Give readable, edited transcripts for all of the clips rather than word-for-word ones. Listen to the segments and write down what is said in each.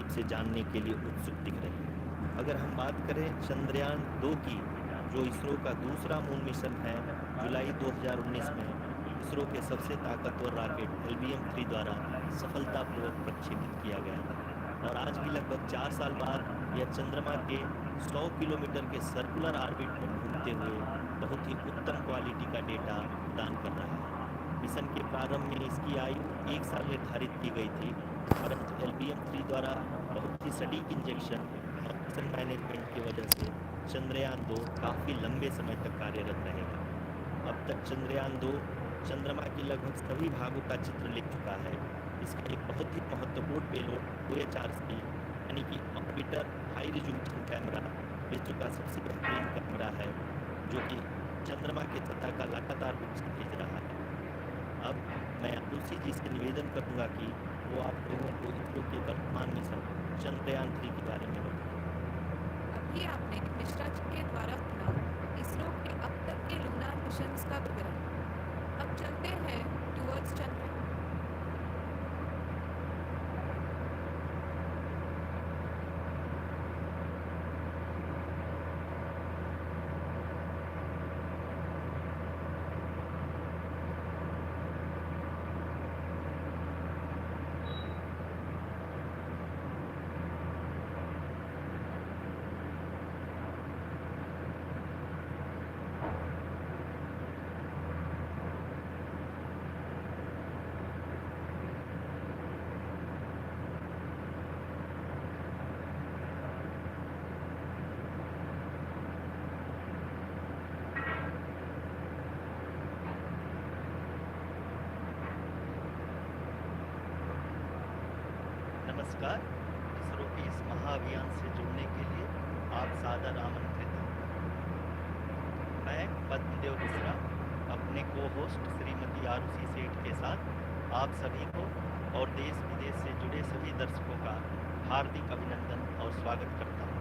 करीब से जानने के लिए उत्सुक दिख रही है। अगर हम बात करें चंद्रयान 2 की, जो इसरो का दूसरा मून मिशन है, जुलाई 2019 में इसरो के सबसे ताकतवर रॉकेट LBM-3 द्वारा सफलतापूर्वक प्रक्षेपित किया गया था और आज भी लगभग 4 साल बाद यह चंद्रमा के 100 किलोमीटर के सर्कुलर ऑर्बिट में घूमते हुए बहुत ही उत्तम क्वालिटी का डेटा प्रदान कर रहा है। मिशन के प्रारंभ में इसकी आयु 1 साल निर्धारित की गई थी, परंतु LBM-3 द्वारा बहुत ही सटीक इंजेक्शन और मिशन मैनेजमेंट की वजह से चंद्रयान 2 काफ़ी लंबे समय तक कार्यरत रहेगा। अब तक चंद्रयान 2 चंद्रमा के लगभग सभी भागों का चित्र ले चुका है। इसका एक बहुत ही महत्वपूर्ण पेलोड OHRC यानी कि ऑर्बिटर हाई रिजोल्यूशन कैमरा विश्व का सबसे बेहतरीन कैमरा है, जो कि चंद्रमा के सतह का लगातार पिक्चर खींच रहा है। अब मैं तुलसी जी से निवेदन करूंगा कि वो आप लोगों को इसरो के वर्तमान मिशन चंद्रयान 3 के बारे में बताएं। अभी आपने मिश्रा जी के द्वारा सुना इसरो के अब तक के लूनार मिशंस का विवरण। अब चलते हैं टुवर्ड्स चंद्रयान। नमस्कार। इसरो के इस महाअभियान से जुड़ने के लिए आप सादर आमंत्रित हैं। मैं पद्मदेव मिश्रा अपने को होस्ट श्रीमती आरुषि सेठ के साथ आप सभी को और देश विदेश से जुड़े सभी दर्शकों का हार्दिक अभिनंदन और स्वागत करता हूँ।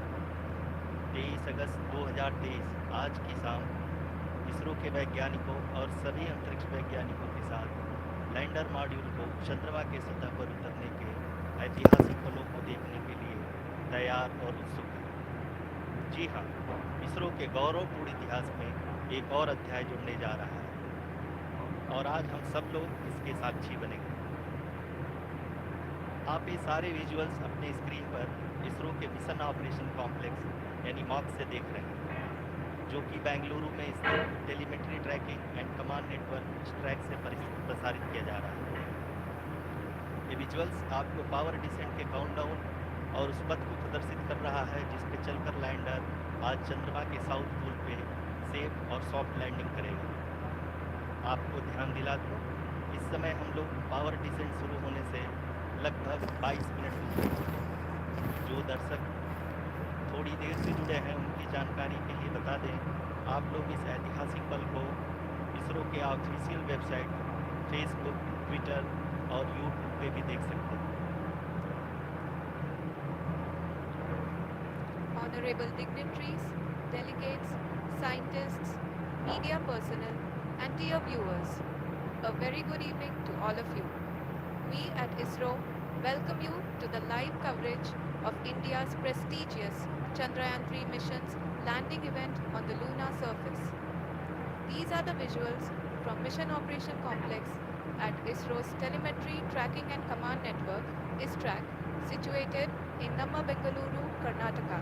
23 अगस्त 2023 आज की शाम इसरो के वैज्ञानिकों और सभी अंतरिक्ष वैज्ञानिकों के साथ लैंडर मॉड्यूल को चंद्रमा के सतह पर उतरने के ऐतिहासिक पलों को देखने के लिए तैयार और उत्सुक है। जी हाँ, इसरो के गौरवपूर्ण इतिहास में एक और अध्याय जुड़ने जा रहा है और आज हम सब लोग इसके साक्षी बनेंगे। आप ये सारे विजुअल्स अपने स्क्रीन पर इसरो के मिशन ऑपरेशन कॉम्प्लेक्स यानी मॉक से देख रहे हैं, जो कि बेंगलुरु में स्थित telemetry tracking and command network track से प्रसारित किया जा रहा है। ये विजुअल्स आपको पावर डिसेंट के काउंटडाउन और उस पथ को प्रदर्शित कर रहा है जिस पे चलकर लैंडर आज चंद्रमा के साउथ पोल पे सेफ और सॉफ्ट लैंडिंग करेगा। आपको ध्यान दिला दूँ, इस समय हम लोग पावर डिसेंट शुरू होने से लगभग 22 मिनट हो चुके हैं। जो दर्शक थोड़ी देर से जुड़े हैं उनकी जानकारी के लिए बता दें, आप लोग इस ऐतिहासिक पल को इसरो के ऑफिशियल वेबसाइट, फेसबुक, ट्विटर और यूट्यूब पे भी देख सकते हैं। Honorable dignitaries, delegates, scientists, media personnel, and dear viewers, a very good evening to all of you. We at ISRO welcome you to the live coverage of India's prestigious Chandrayaan 3 mission's landing event on the lunar surface. These are the visuals from Mission Operation Complex at ISRO's Telemetry Tracking and Command Network, ISTRAC, situated in Namma, Bengaluru, Karnataka.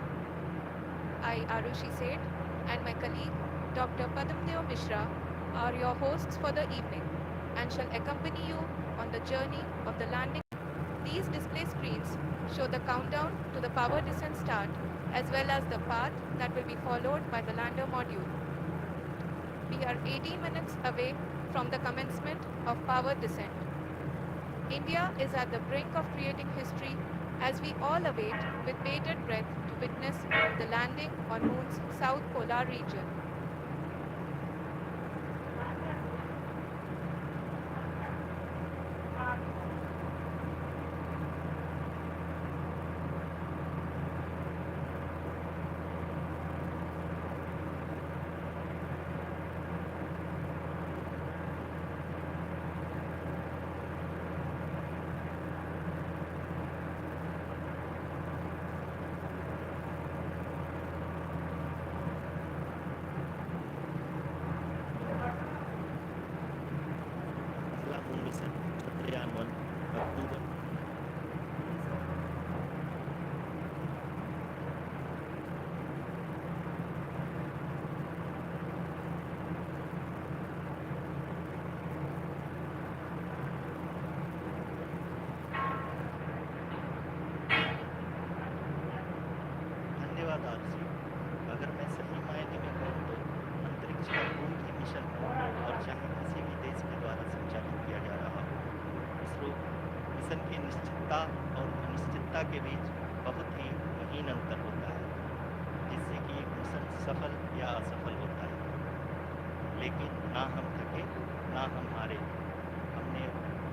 I, Arushi Seth, and my colleague, Dr. Padamdev Mishra, are your hosts for the evening and shall accompany you on the journey of the landing. These display screens show the countdown to the power descent start as well as the path that will be followed by the lander module. We are 18 minutes away from the commencement of power descent. India is at the brink of creating history as we all await with bated breath to witness the landing on Moon's south polar region. निश्चितता और अनिश्चितता के बीच बहुत ही महीन अंतर होता है, जिससे कि एक मिशन सफल या असफल होता है। लेकिन ना हम थके ना हम हारे। हमने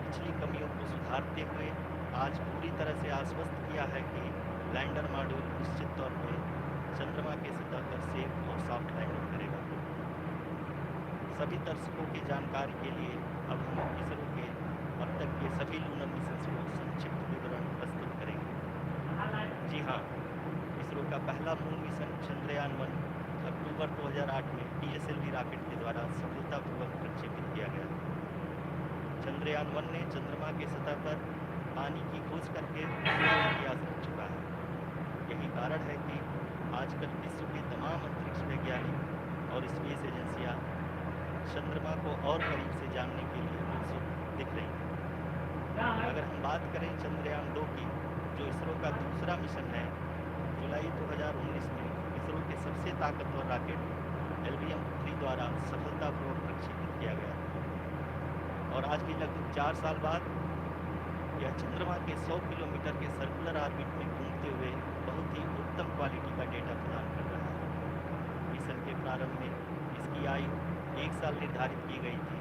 पिछली कमियों को सुधारते हुए आज पूरी तरह से आश्वस्त किया है कि लैंडर मॉड्यूल निश्चित तौर पर चंद्रमा के सतह पर सेफ और सॉफ्ट लैंडिंग करेगा। सभी दर्शकों की जानकारी के लिए अब हम इसरो के अब तक के सभी लूनर मिशन को संक्षिप्त विवरण प्रस्तुत करेंगे। जी हाँ, इसरो का पहला मून मिशन चंद्रयान 1 अक्टूबर 2008 में PSLV रॉकेट के द्वारा सफलतापूर्वक प्रक्षेपित किया गया। चंद्रयान 1 ने चंद्रमा के सतह पर पानी की खोज करके इतिहास रच चुका है। यही कारण है कि आजकल विश्व के तमाम अंतरिक्ष वैज्ञानिक और स्पेस एजेंसियां चंद्रमा को और करीब से जानने के लिए उत्सुक दिख रही हैं। अगर हम बात करें चंद्रयान 2 की, जो इसरो का दूसरा मिशन है, जुलाई 2019 में इसरो के सबसे ताकतवर रॉकेट LVM-3 द्वारा सफलतापूर्वक प्रक्षेपित किया गया और आज भी लगभग 4 साल बाद यह चंद्रमा के 100 किलोमीटर के सर्कुलर ऑर्बिट में घूमते हुए बहुत ही उत्तम क्वालिटी का डेटा प्रदान कर रहा है। मिशन के प्रारंभ में इसकी आयु 1 साल निर्धारित की गई थी,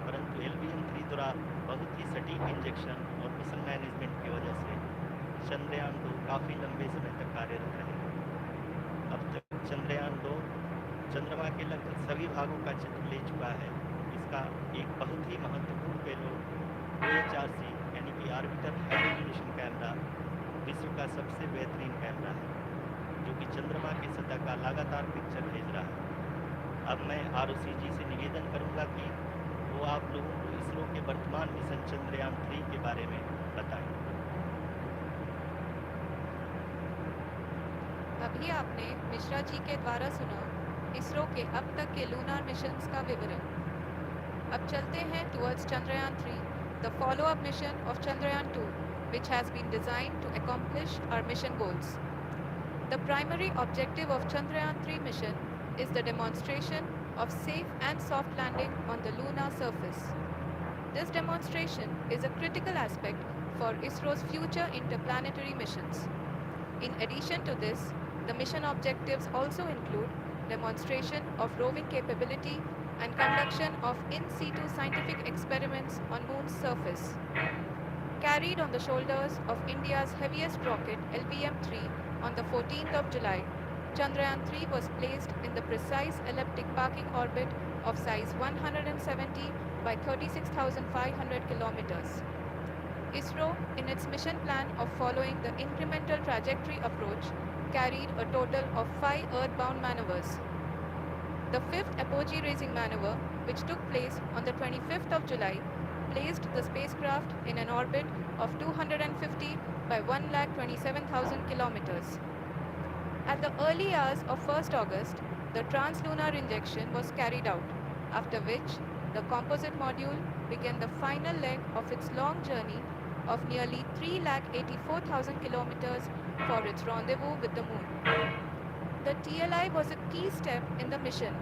परंतु LVM-3 द्वारा बहुत ही सटीक इंजेक्शन और मिशन मैनेजमेंट की वजह से चंद्रयान 2 काफ़ी लंबे समय तक कार्यरत रहे। अब तक चंद्रयान 2 चंद्रमा के लगभग सभी भागों का चित्र ले चुका है। इसका एक बहुत ही महत्वपूर्ण पेलोड OHRC यानी कि ऑर्बिटर हाई रेजोल्यूशन कैमरा विश्व का सबसे बेहतरीन कैमरा है, जो कि चंद्रमा की सतह का लगातार पिक्चर भेज रहा है। अब मैं ROC जी से निवेदन करूंगा कि वो आप लोगों को इसरो के वर्तमान मिशन चंद्रयान 3 के बारे में बताएं। अभी आपने मिश्रा जी के द्वारा सुना इसरो के अब तक के लूनार मिशंस का विवरण। अब चलते हैं towards Chandrayaan 3, the follow-up mission of Chandrayaan 2, which has been designed to accomplish our mission goals. The primary objective of Chandrayaan 3 mission is the demonstration of safe and soft landing on the lunar surface. This demonstration is a critical aspect for ISRO's future interplanetary missions. In addition to this, the mission objectives also include demonstration of roving capability and conduction of in situ scientific experiments on Moon's surface. Carried on the shoulders of India's heaviest rocket LVM-3 on the 14th of July, Chandrayaan 3 was placed in the precise elliptic parking orbit of size 170 by 36,500 kilometers. ISRO, in its mission plan of following the incremental trajectory approach, carried a total of 5 earthbound maneuvers. The fifth apogee raising maneuver, which took place on the 25th of July, placed the spacecraft in an orbit of 250 by 1,27,000 kilometers. At the early hours of 1st August, the translunar injection was carried out, after which the composite module began the final leg of its long journey of nearly 3,84,000 kilometers for its rendezvous with the Moon. The TLI was a key step in the mission,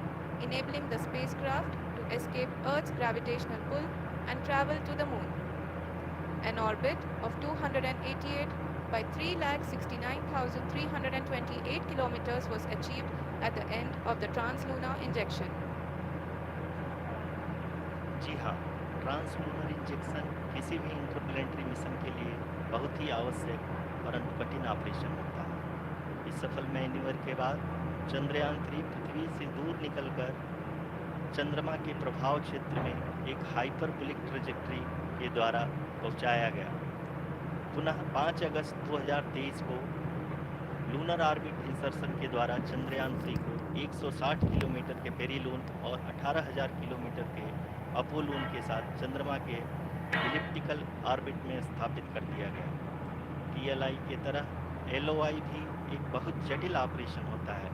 enabling the spacecraft to escape Earth's gravitational pull and travel to the Moon. An orbit of 288 by 3,69,328 kilometers was achieved at the end of the translunar injection. जी हाँ, translunar injection किसी भी interplanetary mission के लिए बहुत ही आवश्यक परंतु कठिन operation होता है। इस सफल मैन्यूवर के बाद चंद्रयान 3 पृथ्वी से दूर निकलकर चंद्रमा के प्रभाव क्षेत्र में एक हाइपरबोलिक ट्रेजेक्टरी के द्वारा पहुंचाया गया। पुनः 5 अगस्त 2023 को लूनर ऑर्बिट इंसर्शन के द्वारा चंद्रयान 3 को 160 किलोमीटर के पेरीलून और 18,000 किलोमीटर के अपोलून के साथ चंद्रमा के इलिप्टिकल ऑर्बिट में स्थापित कर दिया गया। TLI के तरह LOI भी एक बहुत जटिल ऑपरेशन होता है।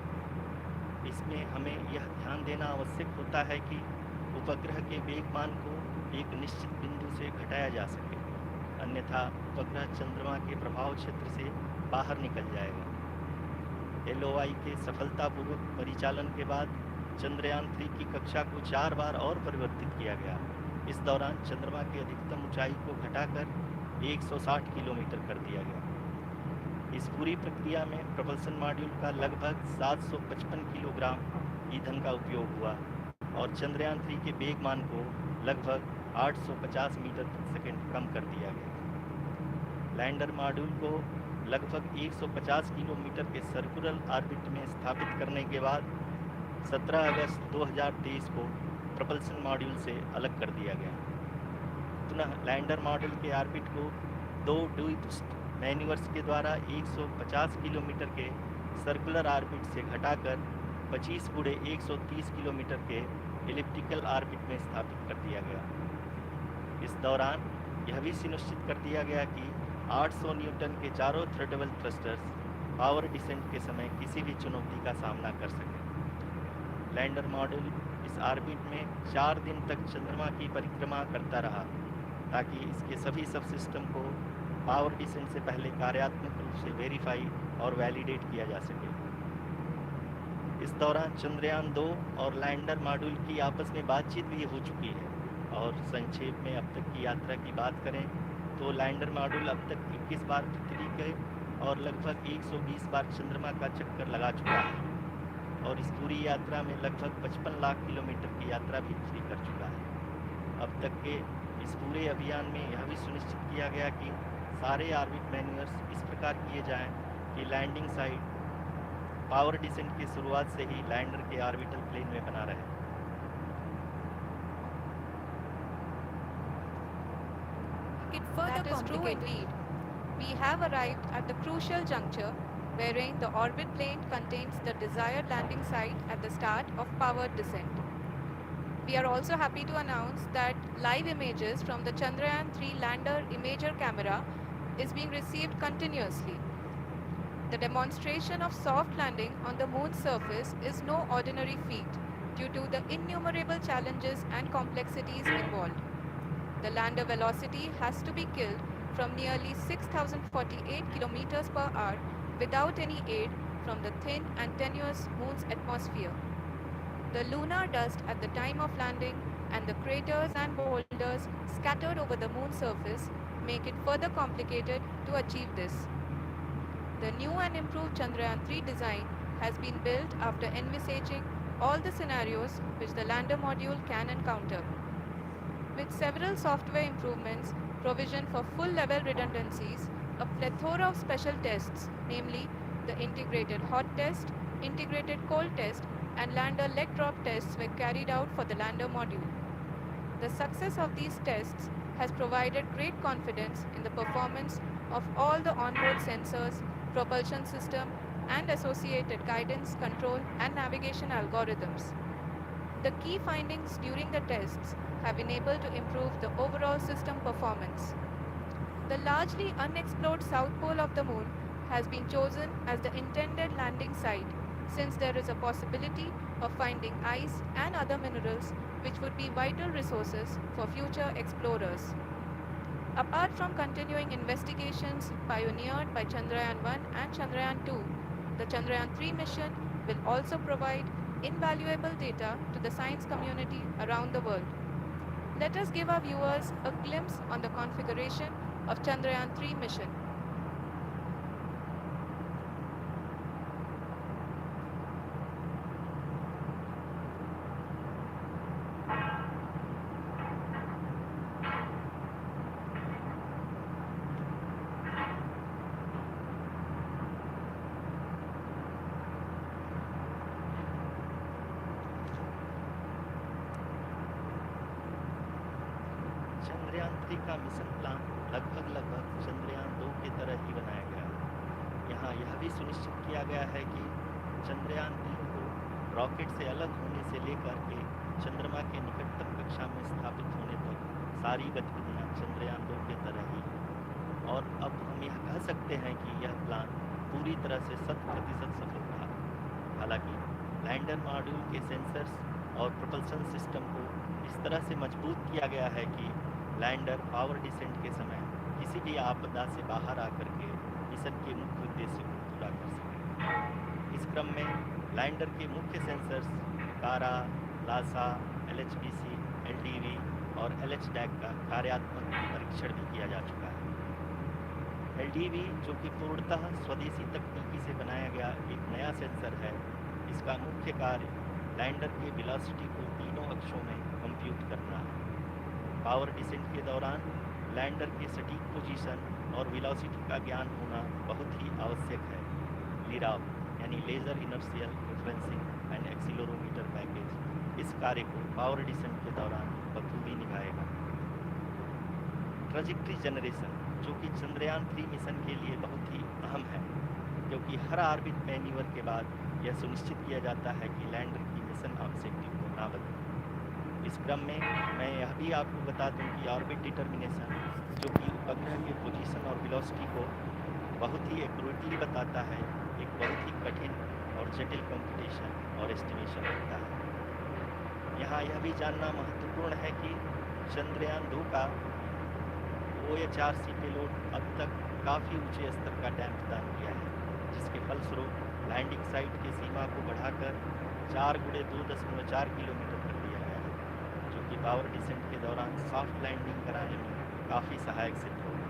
इसमें हमें यह ध्यान देना आवश्यक होता है कि उपग्रह के वेगमान को एक निश्चित बिंदु से घटाया जा सके, अन्यथा उपग्रह चंद्रमा के प्रभाव क्षेत्र से बाहर निकल जाएगा। LOI के सफलतापूर्वक परिचालन के बाद चंद्रयान 3 की कक्षा को 4 बार और परिवर्तित किया गया। इस दौरान चंद्रमा की अधिकतम ऊंचाई को घटाकर 160 किलोमीटर कर दिया गया। इस पूरी प्रक्रिया में प्रपल्सन मॉड्यूल का लगभग 755 किलोग्राम ईंधन का उपयोग हुआ और चंद्रयान 3 के वेग मान को लगभग 850 मीटर प्रति सेकंड कम कर दिया गया। लैंडर मॉड्यूल को लगभग 150 किलोमीटर के सर्कुलर ऑर्बिट में स्थापित करने के बाद 17 अगस्त 2023 को प्रपल्सन मॉड्यूल से अलग कर दिया गया। पुनः लैंडर मॉड्यूल के ऑर्बिट को 2 ट्विस्ट मैन्यूवर्स के द्वारा 150 किलोमीटर के सर्कुलर ऑर्बिट से घटाकर 25 गुणे 130 किलोमीटर के एलिप्टिकल ऑर्बिट में स्थापित कर दिया गया। इस दौरान यह भी सुनिश्चित कर दिया गया कि 800 न्यूटन के चारों थ्रटेबल थ्रस्टर्स पावर डिसेंट के समय किसी भी चुनौती का सामना कर सकें। लैंडर मॉड्यूल इस ऑर्बिट में 4 दिन तक चंद्रमा की परिक्रमा करता रहा ताकि इसके सभी सब सिस्टम को पावर डिसेंट से पहले कार्यात्मक रूप से वेरीफाई और वैलिडेट किया जा सके। इस दौरान चंद्रयान 2 और लैंडर मॉड्यूल की आपस में बातचीत भी हो चुकी है। और संक्षेप में अब तक की यात्रा की बात करें तो लैंडर मॉड्यूल अब तक 21 बार पृथ्वी के और लगभग 120 बार चंद्रमा का चक्कर लगा चुका है और इस पूरी यात्रा में लगभग 55 लाख किलोमीटर की यात्रा भी पूरी कर चुका है। अब तक के इस पूरे अभियान में यह भी सुनिश्चित किया गया कि सारे ऑर्बिट मैन्यूअर्स इस प्रकार किए जाएं कि लैंडिंग साइट पावर डिसेंट की शुरुआत से ही लैंडर के ऑर्बिटल प्लेन में बना रहे। That is true indeed. We have arrived at the crucial juncture wherein the orbit plane contains the desired landing site at the start of powered descent. We are also happy to announce that live images from the Chandrayaan 3 lander imager camera is being received continuously. The demonstration of soft landing on the moon's surface is no ordinary feat due to the innumerable challenges and complexities involved. The lander velocity has to be killed from nearly 6,048 kilometers per hour without any aid from the thin and tenuous moon's atmosphere. The lunar dust at the time of landing and the craters and boulders scattered over the moon's surface make it further complicated to achieve this. The new and improved Chandrayaan 3 design has been built after envisaging all the scenarios which the lander module can encounter. With several software improvements, provision for full-level redundancies, a plethora of special tests, namely the integrated hot test, integrated cold test, and lander leg drop tests were carried out for the lander module. The success of these tests has provided great confidence in the performance of all the onboard sensors, propulsion system, and associated guidance, control, and navigation algorithms. The key findings during the tests have been able to improve the overall system performance. The largely unexplored south pole of the moon has been chosen as the intended landing site since there is a possibility of finding ice and other minerals which would be vital resources for future explorers. Apart from continuing investigations pioneered by Chandrayaan 1 and Chandrayaan 2, the Chandrayaan 3 mission will also provide invaluable data to the science community around the world. Let us give our viewers a glimpse on the configuration of Chandrayaan 3 mission. Chandrayaan 3 का mission plan लगभग चंद्रयान 2 की तरह ही बनाया गया है। यहाँ यह भी सुनिश्चित किया गया है कि चंद्रयान 3 को रॉकेट से अलग होने से लेकर के चंद्रमा के निकटतम कक्षा में स्थापित होने तक सारी गतिविधियाँ चंद्रयान 2 की तरह ही हैं। और अब हम यह कह सकते हैं कि यह प्लान पूरी तरह से 100% सफल रहा। हालांकि लैंडर मॉड्यूल के सेंसर्स और प्रोपल्शन सिस्टम को इस तरह से मजबूत किया गया है कि लैंडर पावर डिसेंट के समय किसी भी आपदा से बाहर आकर के मिशन के मुख्य उद्देश्य को पूरा कर सके। इस क्रम में लैंडर के मुख्य सेंसर्स कारा, लासा, LHBC, LTV और LHDAC का कार्यात्मक परीक्षण भी किया जा चुका है। एलडीवी जो कि पूर्णतः स्वदेशी तकनीकी से बनाया गया एक नया सेंसर है, इसका मुख्य कार्य लैंडर के वेलोसिटी को तीनों अक्षों में कंप्यूट करना है। पावर डिसेंट के दौरान लैंडर के सटीक पोजीशन और वेलोसिटी का ज्ञान होना बहुत ही आवश्यक है। लिराव यानी laser inertial referencing and accelerometer package इस कार्य को पावर डिसेंट के दौरान बखूबी निभाएगा। ट्रैजेक्टरी जनरेशन जो कि चंद्रयान 3 मिशन के लिए बहुत ही अहम है, क्योंकि हर ऑर्बिट मैन्यूवर के बाद यह सुनिश्चित किया जाता है कि लैंडर की मिशन ऑब्जेक्टिव को ना बदले। इस क्रम में मैं यह भी आपको बता दूं कि ऑर्बिट डिटर्मिनेशन जो कि उपग्रह के पोजीशन और वेलोसिटी को बहुत ही एक्यूरेटली बताता है, एक बहुत ही कठिन और जटिल कंप्यूटेशन और एस्टिमेशन होता है। यहाँ यह भी जानना महत्वपूर्ण है कि चंद्रयान 2 का OHRC पेलोड अब तक काफ़ी ऊंचे स्तर का डैम्प दान किया है, जिसके फलस्वरूप लैंडिंग साइट की सीमा को बढ़ाकर 4 × 2.4 किलोमीटर कर दिया गया है, जो कि पावर डिसेंट के दौरान सॉफ्ट लैंडिंग कराने में काफ़ी सहायक सिद्ध होगा।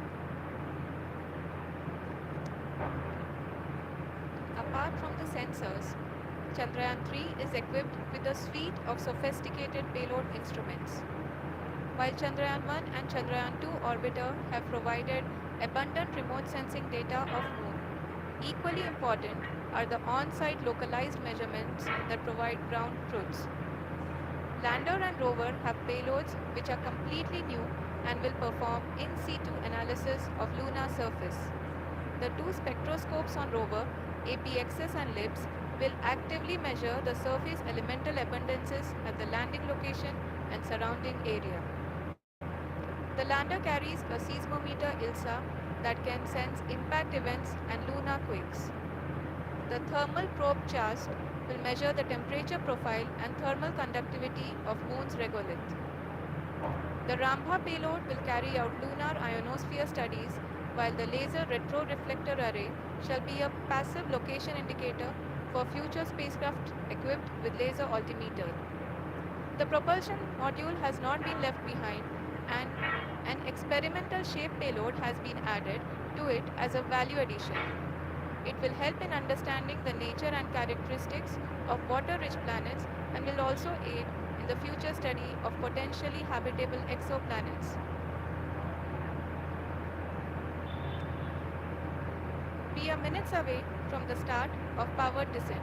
Apart from the sensors, Chandrayaan 3 is equipped with a suite of sophisticated payload instruments. While Chandrayaan 1 and Chandrayaan 2 orbiter have provided abundant remote sensing data of Moon, equally important are the on-site localized measurements that provide ground truths. Lander and rover have payloads which are completely new and will perform in situ analysis of lunar surface. The two spectroscopes on rover, APXS and LIBS, will actively measure the surface elemental abundances at the landing location and surrounding area. The lander carries a seismometer ILSA that can sense impact events and lunar quakes. The thermal probe CHAST will measure the temperature profile and thermal conductivity of Moon's regolith. The Rambha payload will carry out lunar ionosphere studies, while the laser retroreflector array shall be a passive location indicator for future spacecraft equipped with laser altimeter. The propulsion module has not been left behind, and an experimental shape payload has been added to it as a value addition. It will help in understanding the nature and characteristics of water-rich planets and will also aid in the future study of potentially habitable exoplanets. We are minutes away from the start of powered descent.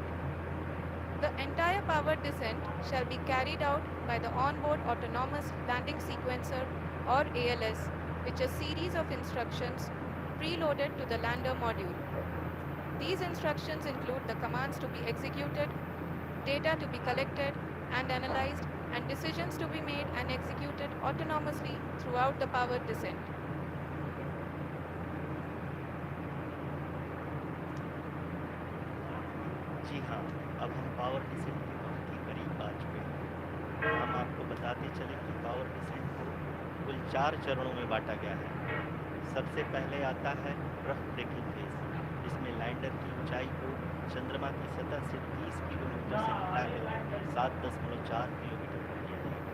The entire powered descent shall be carried out by the onboard autonomous landing sequencer or ALS, which is a series of instructions preloaded to the lander module. These instructions include the commands to be executed, data to be collected and analyzed, and decisions to be made and executed autonomously throughout the powered descent. जी हाँ, अब हम power descent के बहुत ही करीब आ चुके हैं। हम आपको बताते चले कि पावर डिसेंट को कुल 4 चरणों में बांटा गया है। सबसे पहले आता है रफ ब्रेकिंग फेज, जिसमें लैंडर की ऊंचाई को चंद्रमा की सतह से 30 किलोमीटर से घटाकर 7.4 किलोमीटर कर दिया जाएगा।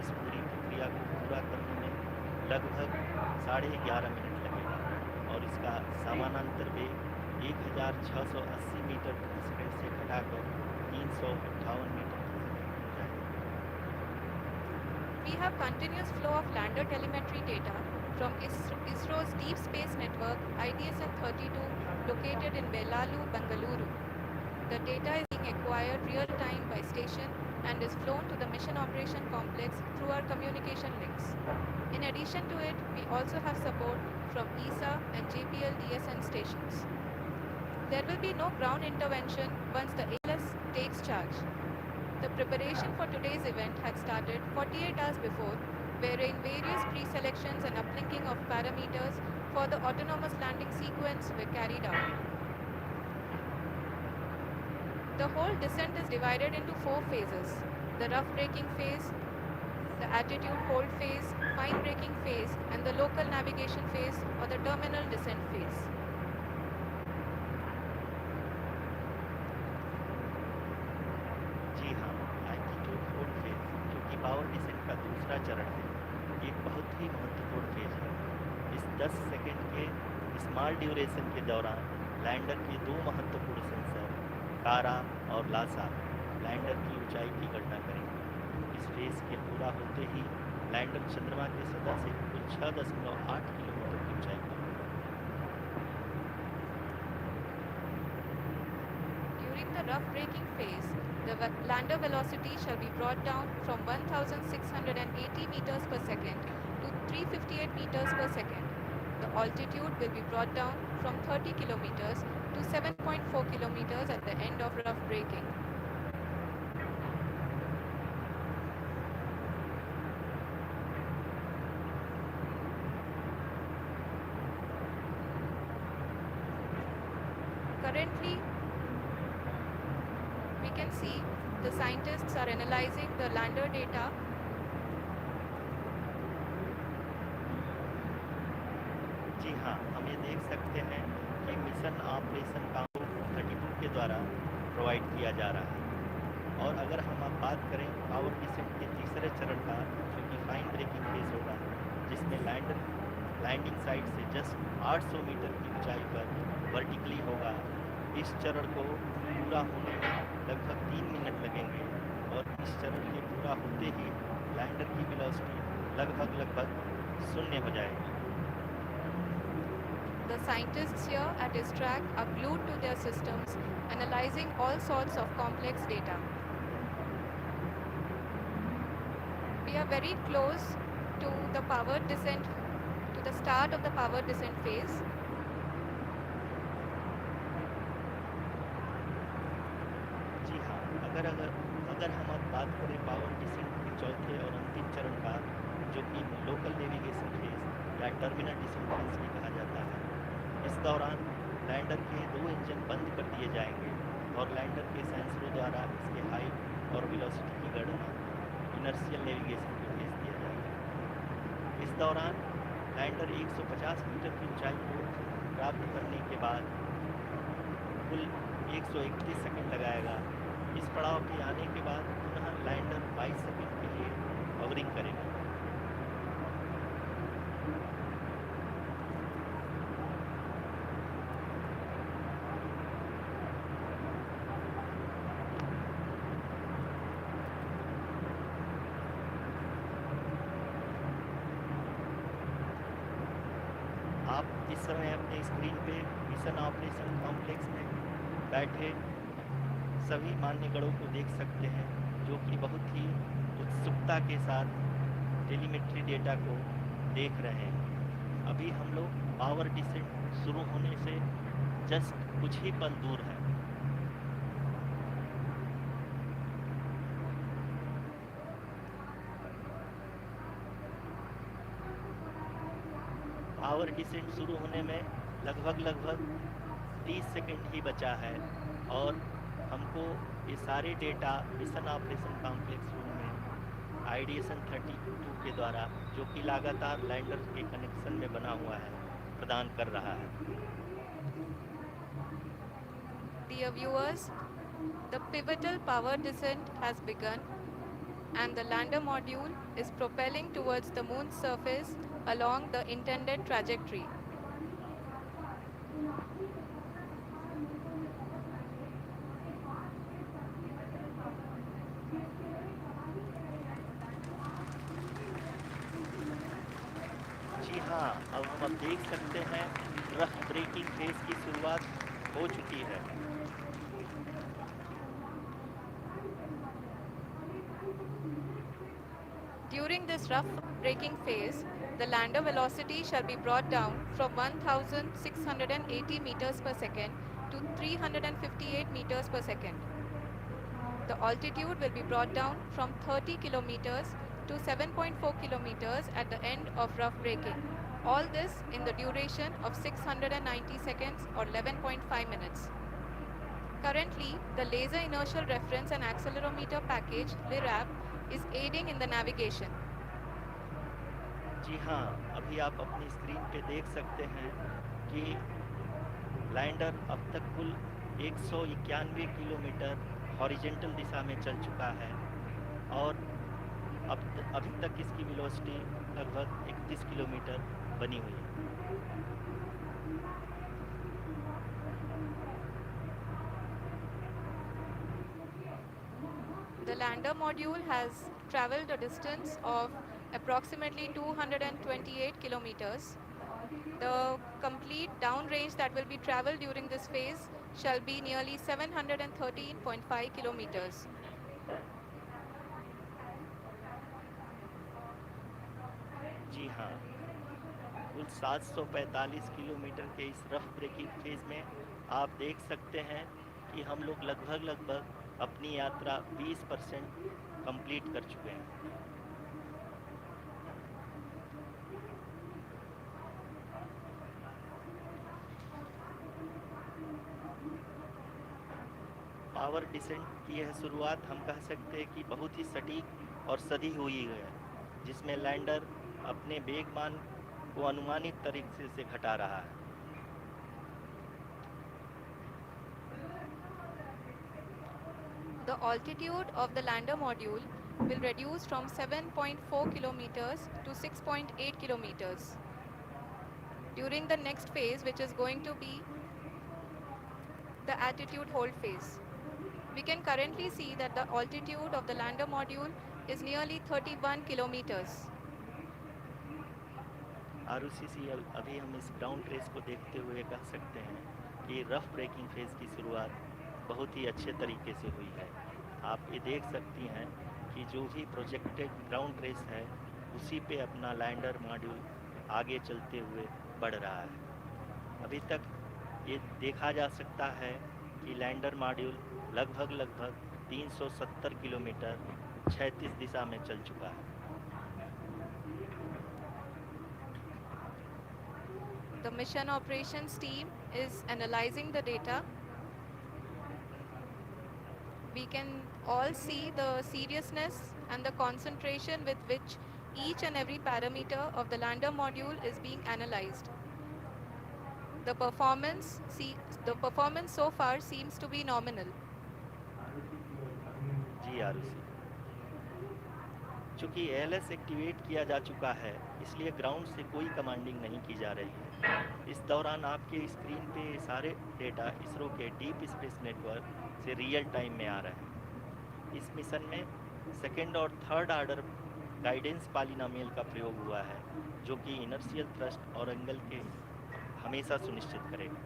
इस पूरी प्रक्रिया को पूरा करने में लगभग 11.5 मिनट लगेगा और इसका समानांतर वेग 1680 मीटर प्रति सेकंड से घटाकर 358 मीटर प्रति सेकंड हो जाएगा। We have continuous flow of lander telemetry data from ISRO's Deep Space Network IDSN-32 located in Belalu, Bengaluru. The data is being acquired real-time by station and is flown to the Mission Operation Complex through our communication links. In addition to it, we also have support from ESA and JPL DSN stations. There will be no ground intervention once the ALS takes charge. The preparation for today's event had started 48 hours before, wherein various pre-selections and uplinking of parameters for the autonomous landing sequence were carried out. The whole descent is divided into 4 phases: the rough braking phase, the attitude hold phase, fine braking phase, and the local navigation phase or the terminal descent phase. जी हाँ, altitude hold phase जो कि power descent का दूसरा चरण है, एक बहुत ही महत्वपूर्ण फेज है। इस 10 सेकंड के इस स्मॉल ड्यूरेशन के दौरान लैंडर के दो महत्वपूर्ण सेंसर कारा और लासा लैंडर की ऊंचाई की गणना करेंगे। इस फेज के पूरा होते ही लैंडर चंद्रमा की सतह से कुल 6.8 किलोमीटर की ऊंचाई पर होगा। During the rough braking phase, the lander velocity shall be brought down from 1680 meters per second to 358 meters per second. The altitude will be brought down from 30 kilometers to 7.4 kilometers at the end of rough braking. Currently, we can see the scientists are analyzing the lander data. जी हाँ, हम ये देख सकते हैं कि mission operation count 32 के द्वारा provide किया जा रहा है। और अगर हम अब बात करें पावर डिसेंट के तीसरे चरण का, जो कि फाइन ब्रेकिंग फेज होगा, जिसमें लैंडर लैंडिंग साइट से जस्ट 800 मीटर की ऊंचाई पर वर्टिकली होगा। इस चरण को पूरा होने में लगभग 3 मिनट लगेंगे और इस चरण के पूरा होते ही लैंडर की वेलोसिटी लगभग शून्य हो जाएगी। The scientists here at his track are glued to their systems, analyzing all sorts of complex data. We are very close to the power descent, to the start of the power descent phase. जी हाँ, अगर हम अब बात करें power descent के चौथे और अंतिम चरण का, जो कि लोकल नेविगेशन फेज या टर्मिनल डिसेंट फेज भी कहा जाता है, इस दौरान लैंडर के 2 इंजन बंद कर दिए जाएंगे और लैंडर के सेंसरों द्वारा इसके हाइट और वेलोसिटी की गणना इनर्शियल नेविगेशन को भेज दिया जाएगा। इस दौरान लैंडर 150 मीटर की ऊंचाई को प्राप्त करने के बाद कुल 131 सेकंड लगाएगा। इस पड़ाव के आने के बाद पुनः लैंडर 22 सेकंड के लिए हॉवरिंग करेगा। आप इस समय अपने स्क्रीन पे मिशन ऑपरेशन कॉम्प्लेक्स में बैठे सभी मान्यगणों को देख सकते हैं, जो कि बहुत ही उत्सुकता के साथ टेलीमेट्री डेटा को देख रहे हैं। अभी हम लोग पावर डिसेंट शुरू होने से जस्ट कुछ ही पल दूर हैं। पावर डिसेंट शुरू होने में लगभग 30 सेकंड ही बचा है और हमको ये सारे data mission operation complex room में आइडिएशन 32 के द्वारा, जो कि लगातार लैंडर के कनेक्शन में बना हुआ है, प्रदान कर रहा है। Dear viewers, the pivotal power descent has begun and the lander module is propelling towards the moon's surface along the intended trajectory. जी हाँ, अब हम देख सकते हैं रफ ब्रेकिंग फेज की शुरुआत हो चुकी है। During this rough braking phase, the lander velocity shall be brought down from 1680 meters per second to 358 meters per second. The altitude will be brought down from 30 kilometers to 7.4 kilometers at the end of rough braking. All this in the duration of 690 seconds or 11.5 minutes. Currently, the Laser Inertial Reference and Accelerometer package (LIRAP) is aiding in the navigation. जी हाँ, अभी आप अपनी screen पे देख सकते हैं कि lander अब तक कुल 191 किलोमीटर हॉरिजेंटल दिशा में चल चुका है और अभी तक इसकी वेलोसिटी लगभग 31 किलोमीटर बनी हुई है। The lander module has traveled a distance of approximately 228 kilometers. The complete downrange that will be traveled during this phase shall be nearly 713.5 kilometers. जी हाँ, कुल 745 किलोमीटर के इस रफ ब्रेकिंग फेज में आप देख सकते हैं कि हम लोग लगभग लगभग अपनी यात्रा 20% कंप्लीट कर चुके हैं। पावर डिसेंट की यह शुरुआत हम कह सकते हैं कि बहुत ही सटीक और सधी हुई है, जिसमें लैंडर अपने वेग मान को अनुमानित तरीके से घटा रहा है। The altitude of the lander module will reduce from 7.4 kilometers to 6.8 kilometers. During the next phase, which is going to be the attitude hold phase. We can currently see that the altitude of the lander module is nearly 31 kilometers. Arushi अभी हम इस ground race को देखते हुए कह सकते हैं कि रफ ब्रेकिंग फेज की शुरुआत बहुत ही अच्छे तरीके से हुई है। आप ये देख सकती हैं कि जो भी प्रोजेक्टेड ग्राउंड रेस है उसी पे अपना लैंडर मॉड्यूल आगे चलते हुए बढ़ रहा है। अभी तक ये देखा जा सकता है कि लैंडर मॉड्यूल लगभग 370 किलोमीटर क्षैतिज दिशा में चल चुका है। The mission operations team is analyzing the data. We can all see the seriousness and the concentration with which each and every parameter of the lander module is being analyzed. The performance, the performance so far seems to be nominal. जी आरुषि, चूँकि ALS activate किया जा चुका है, इसलिए ground से कोई commanding नहीं की जा रही है। इस दौरान आपके स्क्रीन पे ये सारे डेटा इसरो के डीप स्पेस नेटवर्क से रियल टाइम में आ रहे हैं। इस मिशन में सेकेंड और थर्ड ऑर्डर गाइडेंस पॉलिनोमियल का प्रयोग हुआ है, जो कि इनर्शियल थ्रस्ट और एंगल के हमेशा सुनिश्चित करेगा।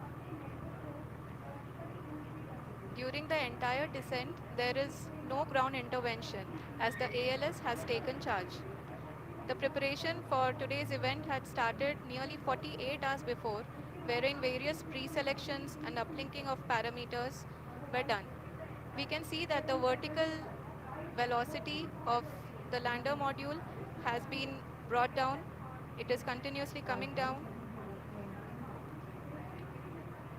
During the entire descent, there is no ground intervention as the ALS has taken charge. The preparation for today's event had started nearly 48 hours before, wherein various pre-selections and uplinking of parameters were done. We can see that the vertical velocity of the lander module has been brought down. It is continuously coming down.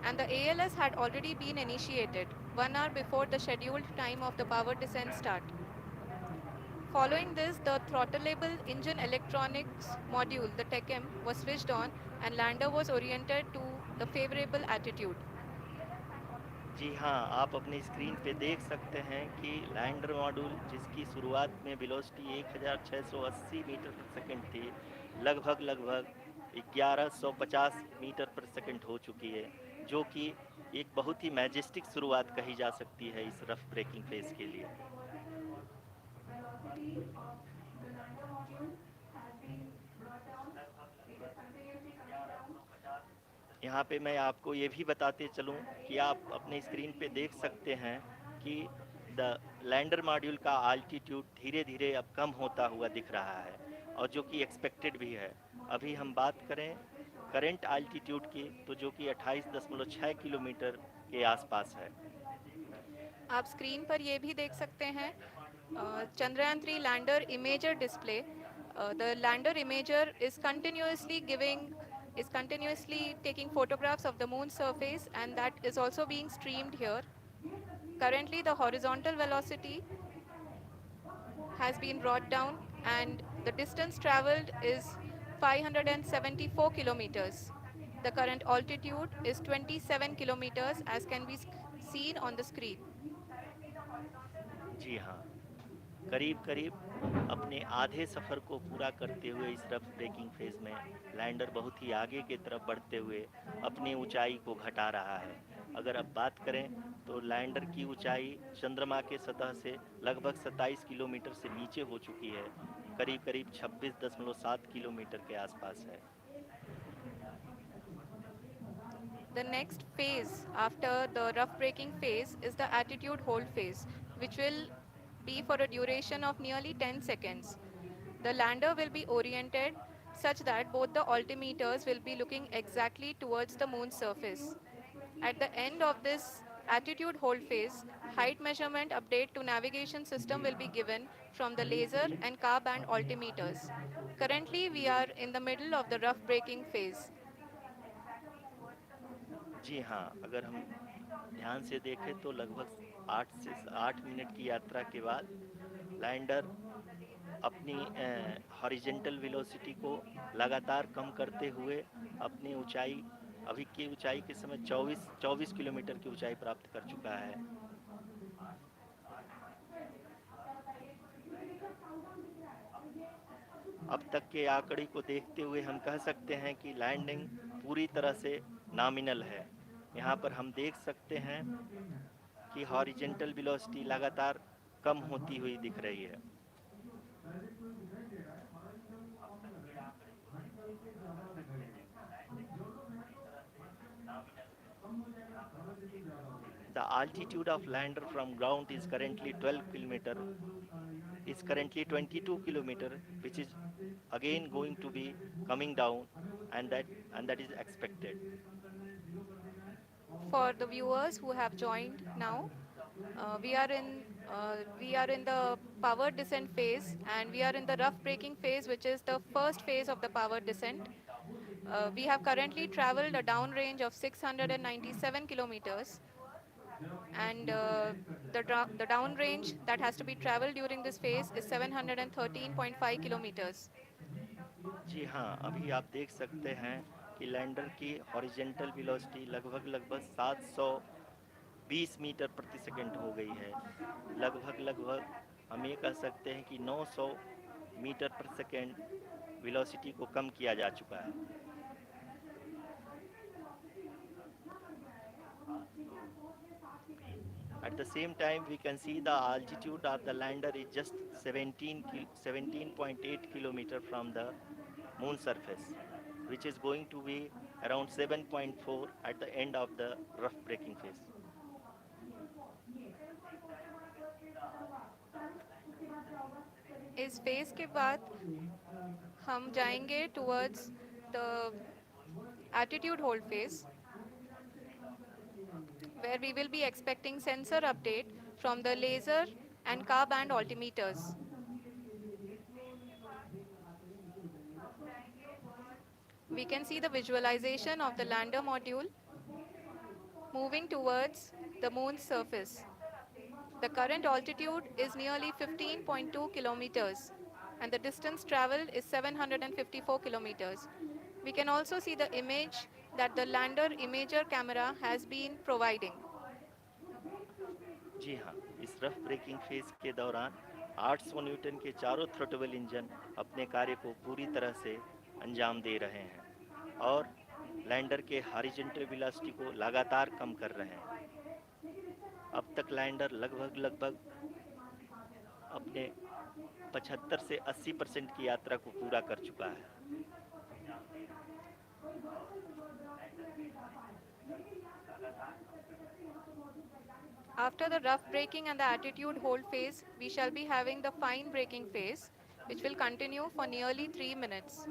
And the ALS had already been initiated 1 hour before the scheduled time of the power descent start. Following this, the throttleable engine electronics module, the TECM, was switched on and lander was oriented to the favorable attitude. जी हाँ, आप अपनी screen पे देख सकते हैं कि lander module जिसकी शुरुआत में वेलोसिटी 1680 मीटर पर सेकंड थी, लगभग 1150 मीटर पर सेकंड हो चुकी है, जो कि एक बहुत ही मैजेस्टिक शुरुआत कही जा सकती है इस रफ ब्रेकिंग फेज के लिए। यहाँ पे मैं आपको ये भी बताते चलूँ कि आप अपने स्क्रीन पे देख सकते हैं कि द लैंडर मॉड्यूल का आल्टीट्यूड धीरे धीरे अब कम होता हुआ दिख रहा है, और जो कि एक्सपेक्टेड भी है। अभी हम बात करें करंट आल्टीट्यूड की, तो जो कि 28.6 किलोमीटर के आसपास है। आप स्क्रीन पर ये भी देख सकते हैं Chandrayaan 3 lander imager display. The lander imager is continuously taking photographs of the moon's surface, and that is also being streamed here. Currently, the horizontal velocity has been brought down and the distance traveled is 574 kilometers. The current altitude is 27 kilometers as can be seen on the screen. जी हाँ, करीब करीब अपने आधे सफ़र को पूरा करते हुए इस रफ ब्रेकिंग फेज़ में लैंडर बहुत ही आगे की तरफ बढ़ते हुए अपनी ऊंचाई को घटा रहा है। अगर अब बात करें तो लैंडर की ऊंचाई चंद्रमा के सतह से लगभग 27 किलोमीटर से नीचे हो चुकी है, करीब करीब 26.7 किलोमीटर के आसपास है। The next phase after the rough braking phase is the attitude hold phase, which will be for a duration of nearly 10 seconds. The lander will be oriented such that both the altimeters will be looking exactly towards the moon's surface. At the end of this attitude hold phase, height measurement update to navigation system will be given from the laser and car band altimeters. Currently, we are in the middle of the rough braking phase. जी हाँ, अगर हम ध्यान से देखें तो लगभग 8 की यात्रा के बाद लैंडर अपनी हॉरिजेंटल वेलोसिटी को लगातार कम करते हुए अपनी ऊंचाई, अभी की ऊंचाई के समय 24 किलोमीटर की ऊंचाई प्राप्त कर चुका है। अब तक के आंकड़े को देखते हुए हम कह सकते हैं कि लैंडिंग पूरी तरह से नॉमिनल है। यहाँ पर हम देख सकते हैं कि हॉरिजेंटल वेलोसिटी लगातार कम होती हुई दिख रही है। The altitude of lander from ground is currently 12 kilometer, is currently 22 kilometer, which is again going to be coming down, and that is expected. For the viewers who have joined now, we are in the power descent phase, and we are in the rough braking phase, which is the first phase of the power descent. We have currently traveled a downrange of 697 kilometers, and the downrange that has to be traveled during this phase is 713.5 kilometers. जी हाँ, अभी आप देख सकते हैं कि lander की horizontal velocity लगभग 720 metre प्रति सेकंड हो गई है। लगभग हम ये कह सकते हैं कि 900 मीटर प्रति सेकंड वेलोसिटी को कम किया जा चुका है। At the same time, we can see the altitude of the lander is just 17.8 kilometer from the moon surface, which is going to be around 7.4 at the end of the rough braking phase. इस phase के बाद हम जाएंगे towards the attitude hold phase, where we will be expecting sensor update from the laser and car band altimeters. We can see the visualization of the lander module moving towards the moon's surface. The current altitude is nearly 15.2 kilometers, and the distance traveled is 754 kilometers. We can also see the image that the lander imager camera has been providing. जी हाँ, इस rough breaking phase के दौरान 800 Newton के चारों throttle engine अपने कार्य को पूरी तरह से अंजाम दे रहे हैं और लैंडर के हॉरिजॉन्टल वेलोसिटी को लगातार कम कर रहे हैं। अब तक लैंडर लगभग अपने 75 से 80% की यात्रा को पूरा कर चुका है। After the rough braking and the attitude hold phase, we shall be having the fine braking phase, which will continue for nearly 3 minutes.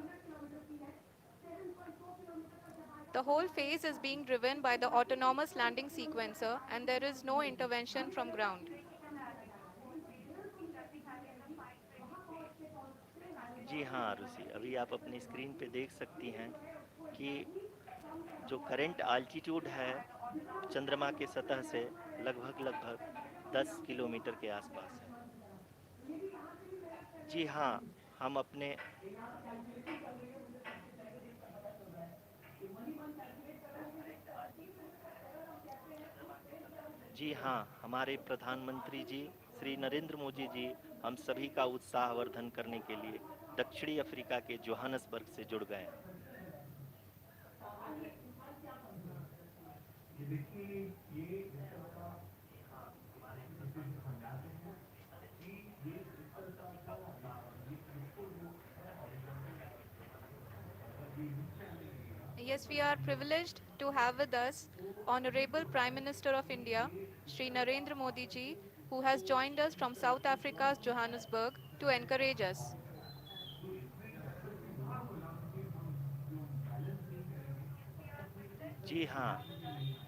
The whole phase is being driven by the autonomous landing sequencer, and there is no intervention from ground. जी हाँ रुचि, अभी आप अपनी screen पे देख सकती हैं कि जो करंट आल्टीट्यूड है चंद्रमा के सतह से लगभग 10 किलोमीटर के आसपास है। जी हाँ, हम अपने जी हाँ, हमारे प्रधानमंत्री जी श्री नरेंद्र मोदी जी हम सभी का उत्साहवर्धन करने के लिए दक्षिणी अफ्रीका के जोहानसबर्ग से जुड़ गए हैं। Yes, we are privileged to have with us Honorable Prime Minister of India, Sri Narendra Modi ji, who has joined us from South Africa's Johannesburg to encourage us. जी हाँ,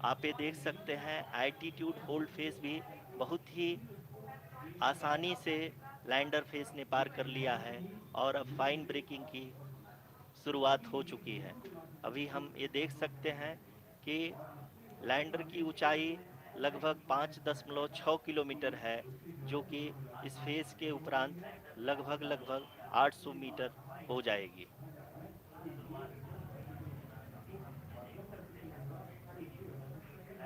आप ये देख सकते हैं एल्टीट्यूड होल्ड फेस भी बहुत ही आसानी से लैंडर फेस ने पार कर लिया है और अब फाइन ब्रेकिंग की शुरुआत हो चुकी है। अभी हम ये देख सकते हैं कि लैंडर की ऊंचाई लगभग 5.6 किलोमीटर है, जो कि इस फेस के उपरांत लगभग लगभग 800 मीटर हो जाएगी।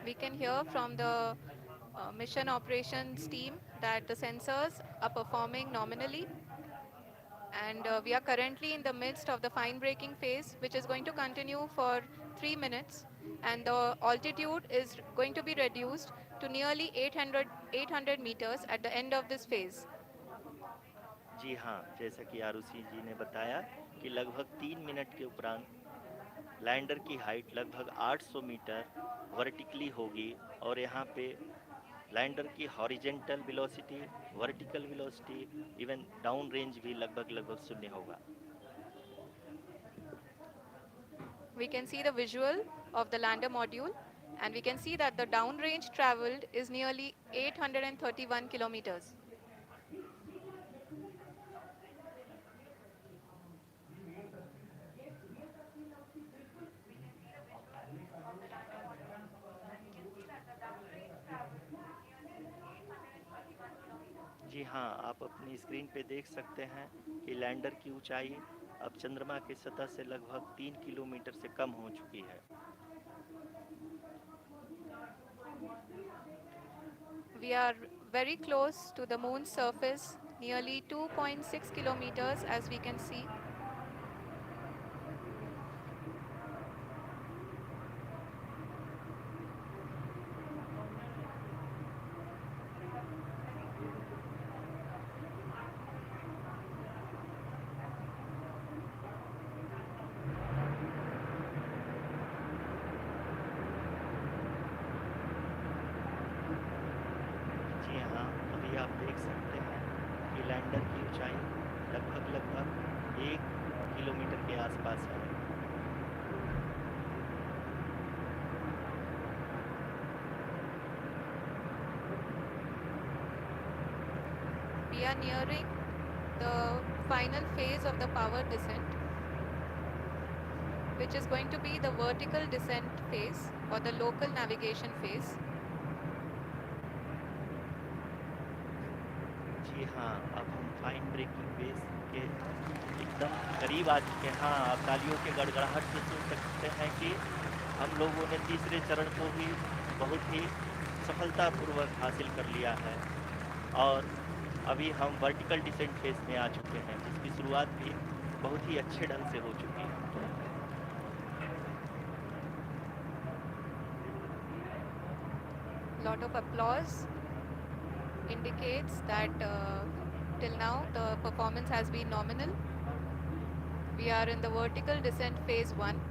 We can hear from the mission operations team that the sensors are performing nominally, and we are currently in the midst of the fine braking phase, which is going to continue for 3 minutes, and the altitude is going to be reduced to nearly 800 meters at the end of this phase. जी हाँ, जैसा कि आरुषि जी ने बताया कि लगभग 3 minute के उपरांत lander की हाइट लगभग 800 मीटर वर्टिकली होगी और यहाँ पे लैंडर की horizontal velocity, vertical velocity, even down range भी लगभग लगभग शून्य होगा। We can see the visual of the lander module, and we can see that the downrange traveled is nearly 831 kilometers. जी हाँ, आप अपनी स्क्रीन पे देख सकते हैं कि लैंडर की ऊंचाई अब चंद्रमा की सतह से लगभग 3 किलोमीटर से कम हो चुकी है। We are very close to the moon's surface, nearly 2.6 kilometers as we can see. जी हाँ, अभी आप देख सकते हैं कि लैंडर की ऊंचाई लगभग लगभग 1 किलोमीटर के आसपास है। We are nearing the final phase of the power descent, which is going to be the vertical descent phase or the local navigation phase. जी हाँ, अब हम फाइन ब्रेकिंग बेस के एकदम करीब आ चुके हैं। हाँ, आप तालियों के गड़गड़ाहट से सुन सकते हैं कि हम लोगों ने तीसरे चरण को भी बहुत ही सफलतापूर्वक हासिल कर लिया है और अभी हम वर्टिकल डिसेंट फेज में आ चुके हैं, जिसकी शुरुआत भी बहुत ही अच्छे ढंग से हो चुकी है। Lot of applause indicates that till now the performance has been nominal. We are in the vertical descent phase 1.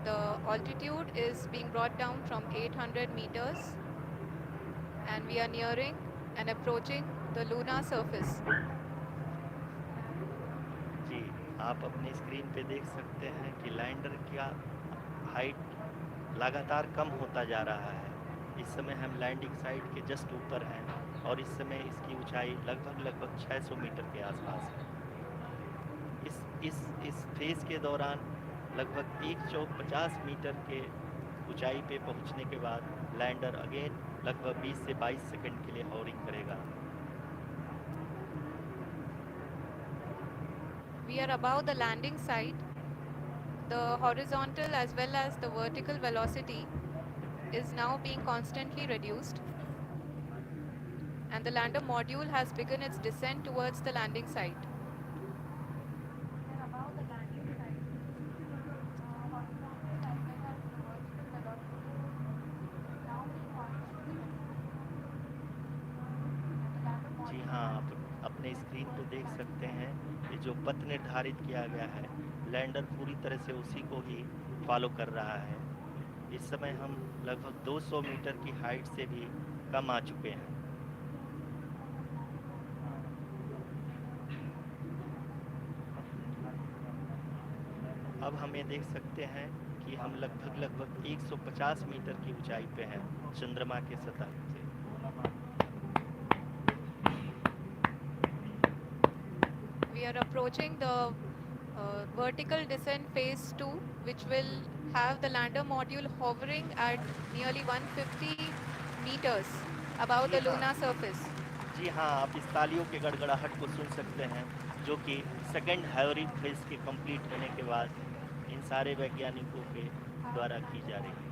The altitude is being brought down from 800 meters, and we are nearing and approaching the lunar surface. जी, आप अपने screen पे देख सकते हैं कि lander का height लगातार कम होता जा रहा है। इस समय हम लैंडिंग साइट के जस्ट ऊपर हैं और इस समय इसकी ऊंचाई लगभग लगभग 600 मीटर के आसपास है। इस फेज के दौरान लगभग 150 मीटर के ऊंचाई पे पहुंचने के बाद लैंडर अगेन लगभग 20 से 22 सेकंड के लिए हॉरिंग करेगा। We are above the landing site. The horizontal as well as the vertical velocity is now being constantly reduced. and the lander module has begun its descent towards the landing site. जी हाँ, आप अपने screen पे देख सकते हैं ये जो पथ निर्धारित किया गया है, लैंडर पूरी तरह से उसी को ही फॉलो कर रहा है। इस समय हम लगभग 200 मीटर की हाइट से भी कम आ चुके हैं। अब हम ये देख सकते हैं कि हम लगभग 150 मीटर की ऊंचाई पे हैं चंद्रमा के सतह से। We are approaching the vertical descent phase 2, which will have the lander module hovering at nearly 150 meters above ji the हाँ, lunar surface. जी हाँ, आप इस तालियों के गड़गड़ाहट को सुन सकते हैं, जो कि सेकंड हैवरिंग फेज के कंप्लीट होने के बाद इन सारे वैज्ञानिकों के द्वारा की जा रही है।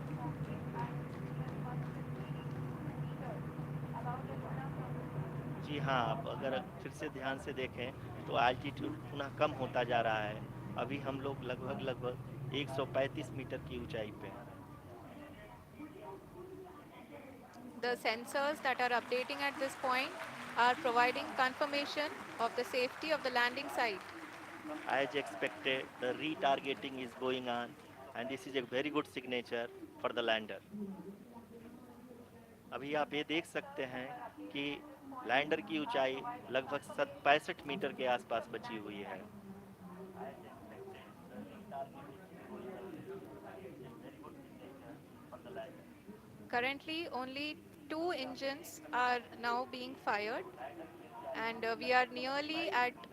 जी हाँ, आप अगर फिर से ध्यान से देखें तो एल्टीट्यूड पुनः कम होता जा रहा है। अभी हम लोग लगभग 135 मीटर की ऊंचाई पे हैं। The sensors that are updating at this point are providing confirmation of the safety of the landing site. As expected, the retargeting is going on, and this is a very good signature for the lander. अभी आप ये देख सकते हैं कि lander की ऊंचाई लगभग 65 मीटर के आसपास बची हुई है। Currently, only two engines are now being fired, and we are nearly at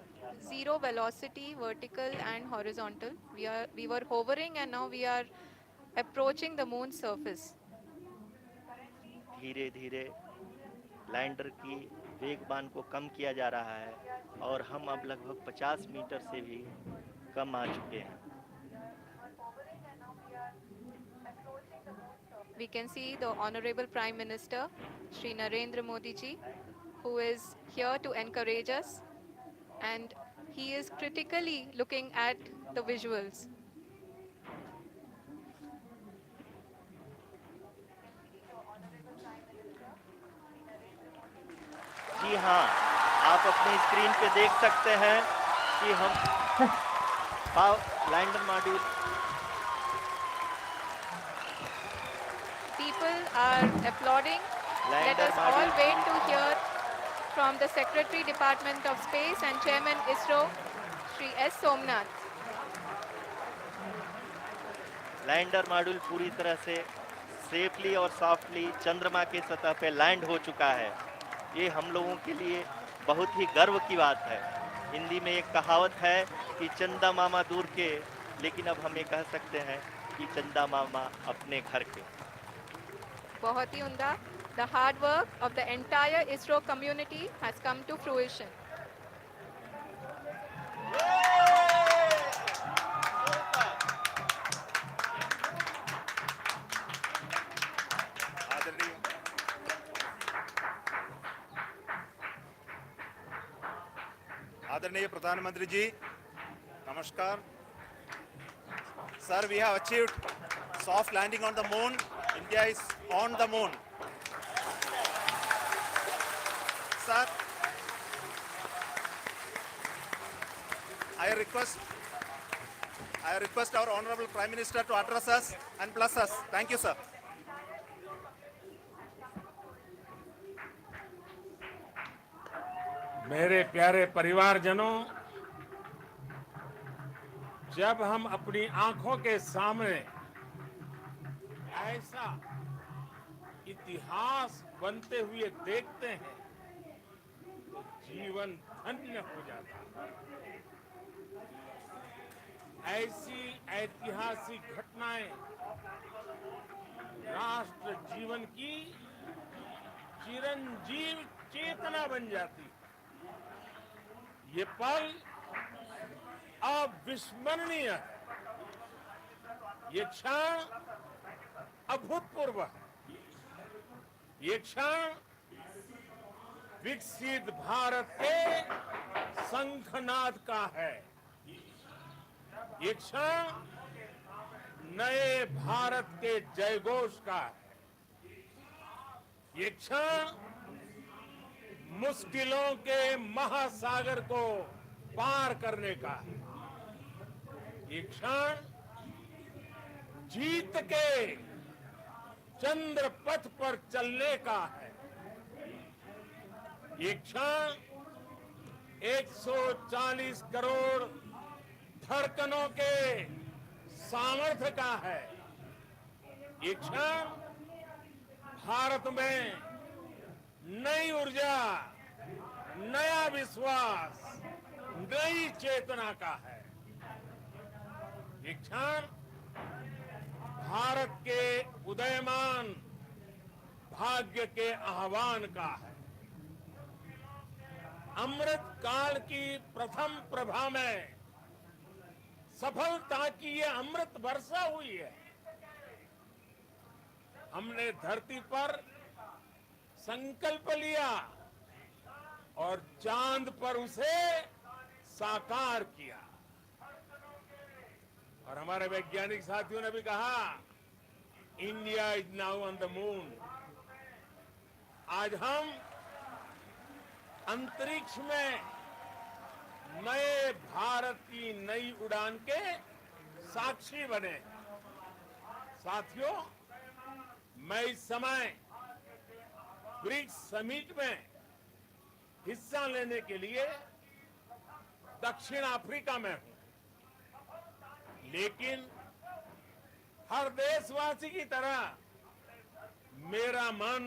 zero velocity, vertical and horizontal. We were hovering, and now we are approaching the moon's surface. धीरे धीरे लैंडर की वेगमान को कम किया जा रहा है और हम अब लगभग 50 मीटर से भी कम आ चुके हैं। We can see the Honorable Prime Minister, Shri Narendra Modi ji, who is here to encourage us, and he is critically looking at the visuals. जी हाँ, आप अपने स्क्रीन पे देख सकते हैं कि हम lander module People are applauding. Let lander us all module wait to hear from the Secretary Department of Space and Chairman ISRO, Shri S. Somnath. Lander module पूरी तरह से सेफली और सॉफ्टली चंद्रमा के सतह पे लैंड हो चुका है। ये हम लोगों के लिए बहुत ही गर्व की बात है। हिंदी में एक कहावत है कि चंदा मामा दूर के, लेकिन अब हम ये कह सकते हैं कि चंदा मामा अपने घर के। बहुत ही उम्दा. The hard work of the entire ISRO community has come to fruition. आदरणीय प्रधानमंत्री जी, नमस्कार. Sir, we have achieved soft landing on the moon. India is on the moon. Sir, I request our Honorable Prime Minister to address us and bless us. Thank you, sir. मेरे प्यारे परिवारजनों, जब हम अपनी आंखों के सामने ऐसा इतिहास बनते हुए देखते हैं तो जीवन धन्य हो जाता है। ऐसी ऐतिहासिक घटनाएं राष्ट्र जीवन की चिरंजीव चेतना बन जाती है। ये पल अविस्मरणीय है। ये क्षण अभूतपूर्व है। ये क्षण विकसित भारत के शंखनाद का है। ये क्षण नए भारत के जयघोष का है। ये क्षण मुश्किलों के महासागर को पार करने का है। ये क्षण जीत के चंद्र पथ पर चलने का है। ये क्षण 140 करोड़ धड़कनों के सामर्थ्य का है। ये क्षण भारत में नई ऊर्जा, नया विश्वास, नई चेतना का है। ये क्षण भारत के उदयमान भाग्य के आह्वान का है। अमृत काल की प्रथम प्रभा में सफलता की ये अमृत वर्षा हुई है। हमने धरती पर संकल्प लिया और चांद पर उसे साकार किया। और हमारे वैज्ञानिक साथियों ने भी कहा, India is now on the moon. आज हम अंतरिक्ष में नए भारत की नई उड़ान के साक्षी बने। साथियों, मैं इस समय ब्रिक्स समिट में हिस्सा लेने के लिए दक्षिण अफ्रीका में हूं, लेकिन हर देशवासी की तरह मेरा मन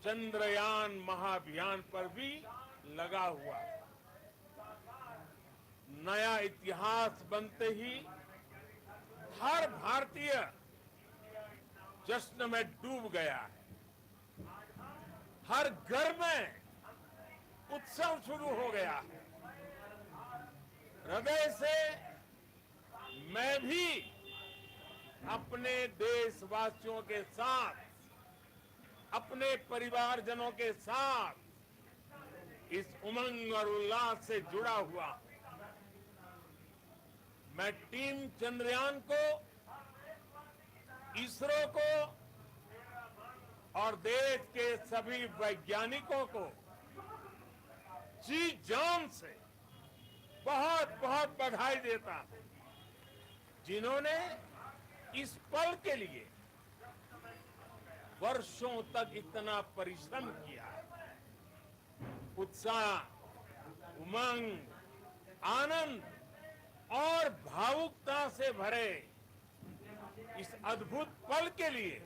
चंद्रयान महाअभियान पर भी लगा हुआ है। नया इतिहास बनते ही हर भारतीय जश्न में डूब गया है। हर घर में उत्सव शुरू हो गया है। हृदय से मैं भी अपने देशवासियों के साथ, अपने परिवारजनों के साथ इस उमंग और उल्लास से जुड़ा हुआ हूं। मैं टीम चंद्रयान को, इसरो को और देश के सभी वैज्ञानिकों को जी जान से बहुत बहुत बधाई देता हूं, जिन्होंने इस पल के लिए वर्षों तक इतना परिश्रम किया है। उत्साह, उमंग, आनंद और भावुकता से भरे इस अद्भुत पल के लिए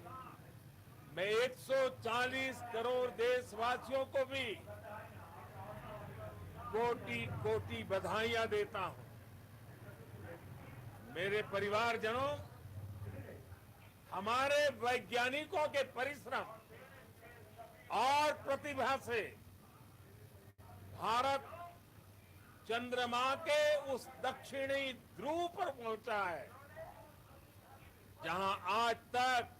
मैं 140 करोड़ देशवासियों को भी कोटि कोटि बधाइयां देता हूं। मेरे परिवारजनों, हमारे वैज्ञानिकों के परिश्रम और प्रतिभा से भारत चंद्रमा के उस दक्षिणी ध्रुव पर पहुंचा है, जहां आज तक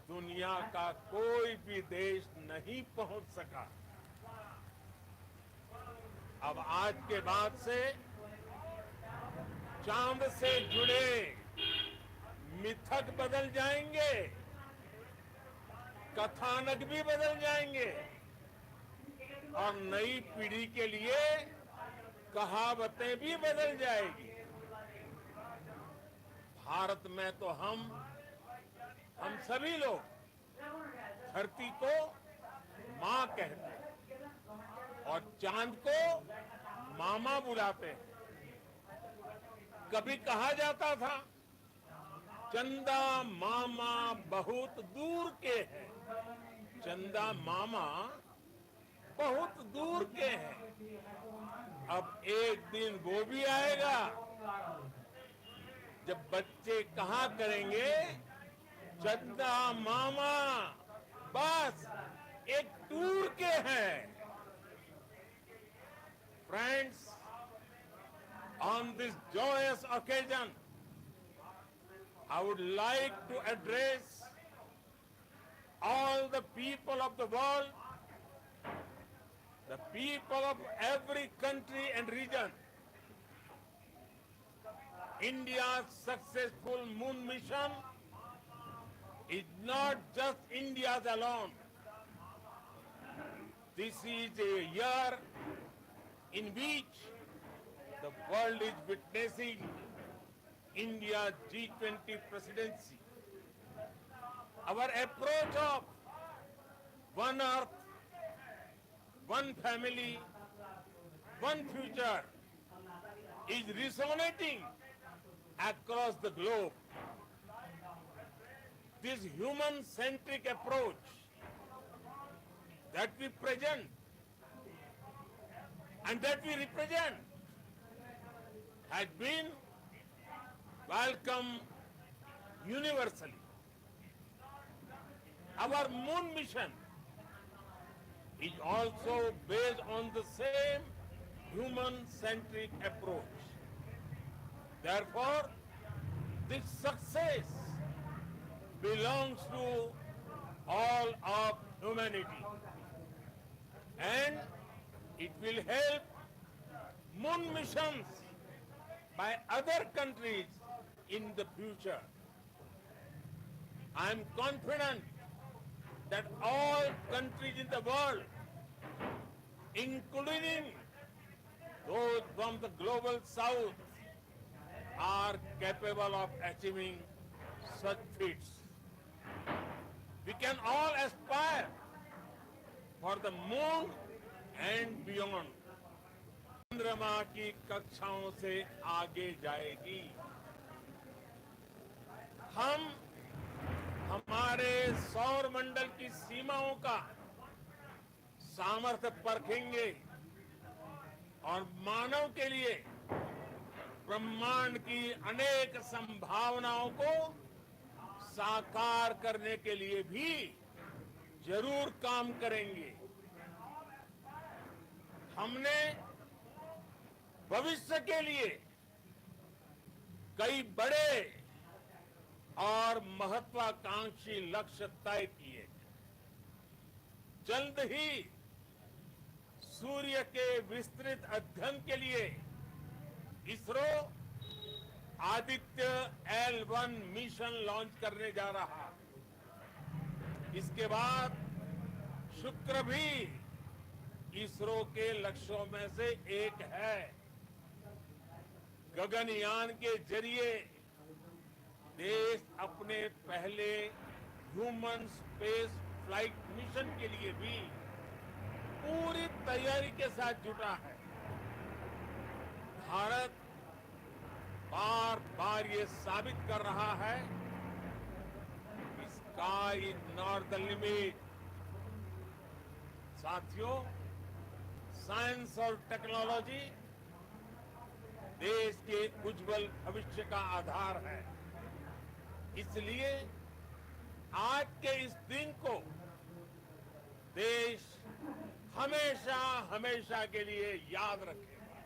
दुनिया का कोई भी देश नहीं पहुंच सका। अब आज के बाद से चांद से जुड़े मिथक बदल जाएंगे, कथानक भी बदल जाएंगे और नई पीढ़ी के लिए कहावतें भी बदल जाएगी। भारत में तो हम सभी लोग धरती को मां कहते हैं और चांद को मामा बुलाते हैं। कभी कहा जाता था, चंदा मामा बहुत दूर के हैं। चंदा मामा बहुत दूर के हैं। अब एक दिन वो भी आएगा जब बच्चे कहा करेंगे, चंदा मामा बस एक टूर के हैं। Friends, on this joyous occasion, I would like to address all the people of the world the people of every country and region. India's successful moon mission is not just India's alone. This is a year in which the world is witnessing India's G20 presidency. Our approach of one earth, one family, one future is resonating across the globe. This human-centric approach that we present and that we represent has been welcomed universally. Our moon mission is also based on the same human-centric approach. Therefore, this success belongs to all of humanity, and it will help moon missions by other countries in the future. I am confident that all countries in the world, including those from the global south, are capable of achieving such feats. We can all aspire for the moon and beyond. चंद्रमा की कक्षाओं से आगे जाएगी। हम हमारे सौर मंडल की सीमाओं का सामर्थ्य परखेंगे और मानव के लिए ब्रह्मांड की अनेक संभावनाओं को साकार करने के लिए भी जरूर काम करेंगे। हमने भविष्य के लिए कई बड़े और महत्वाकांक्षी लक्ष्य तय किए। जल्द ही सूर्य के विस्तृत अध्ययन के लिए ISRO Aditya L1 mission launch करने जा रहा। इसके बाद शुक्र भी इसरो के लक्ष्यों में से एक है। गगनयान के जरिए देश अपने पहले ह्यूमन स्पेस फ्लाइट मिशन के लिए भी पूरी तैयारी के साथ जुटा है। भारत बार बार ये साबित कर रहा है कि sky is not the limit. साथियों, साइंस और टेक्नोलॉजी देश के उज्जवल भविष्य का आधार है। इसलिए आज के इस दिन को देश हमेशा हमेशा के लिए याद रखेगा।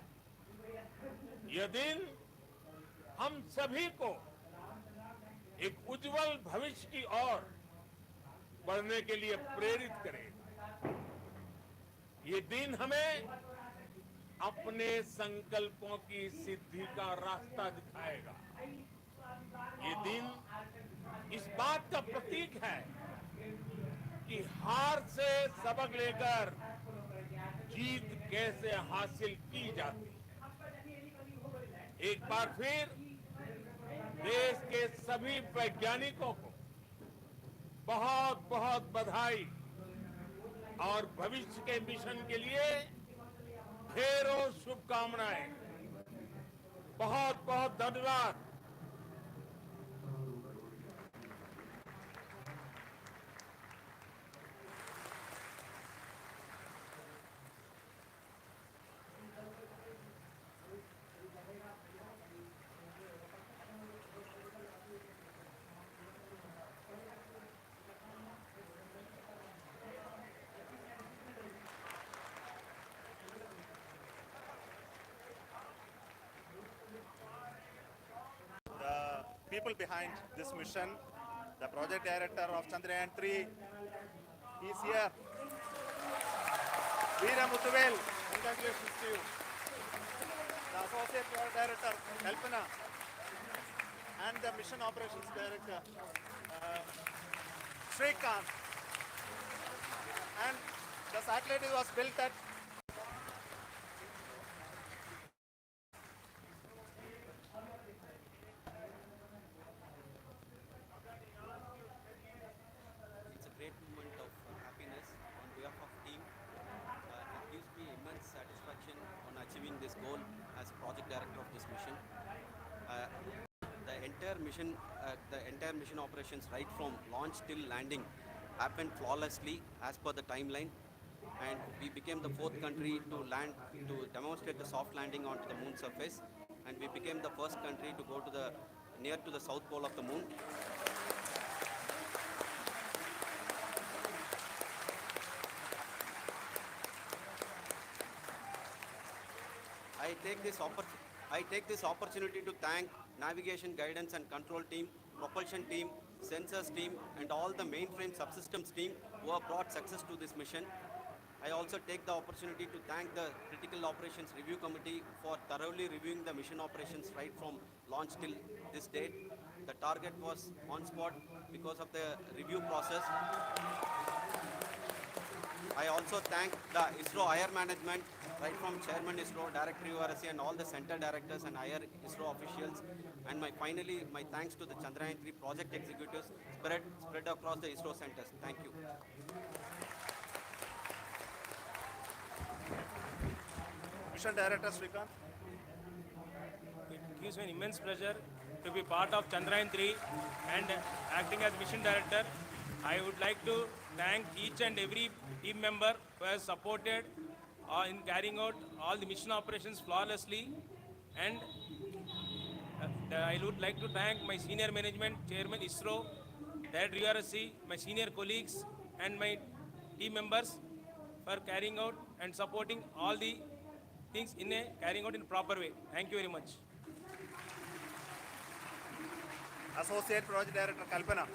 यह दिन हम सभी को एक उज्जवल भविष्य की ओर बढ़ने के लिए प्रेरित करेगा। ये दिन हमें अपने संकल्पों की सिद्धि का रास्ता दिखाएगा। ये दिन इस बात का प्रतीक है कि हार से सबक लेकर जीत कैसे हासिल की जाती है। एक बार फिर देश के सभी वैज्ञानिकों को बहुत बहुत बधाई और भविष्य के मिशन के लिए ढेरों शुभकामनाएं। बहुत बहुत धन्यवाद। People behind this mission, the project director of Chandrayaan 3 is here. Veera Muthuvel, congratulations to you. The Associate Project Director, Kalpana, and the Mission Operations Director, Srikanth. And the satellite was built at It's a great moment of happiness on behalf of team. It gives me immense satisfaction on achieving this goal as project director of this mission. Uh, the entire mission operations, right from launch till landing, happened flawlessly as per the timeline. And we became the fourth country to land, to demonstrate the soft landing onto the moon surface. And we became the first country to go to the near to the south pole of the moon. I take this opportunity to thank navigation, guidance and control team, propulsion team, sensors team and all the mainframe subsystems team who have brought success to this mission. I also take the opportunity to thank the Critical Operations Review Committee for thoroughly reviewing the mission operations right from launch till this date. The target was on spot because of the review process. I also thank the ISRO higher management, right from Chairman ISRO, Director URSC and all the center directors and higher ISRO officials. And finally, my thanks to the Chandrayaan-3 project executives spread across the ISRO centers. Thank you. Mission Director Srikanth. It gives me an immense pleasure to be part of Chandrayaan-3 and acting as mission director. I would like to thank each and every team member who has supported in carrying out all the mission operations flawlessly. And I would like to thank my senior management, Chairman ISRO, Director URSC, my senior colleagues and my team members for carrying out and supporting all the things carrying out in a proper way. Thank you very much. Associate Project Director Kalpana.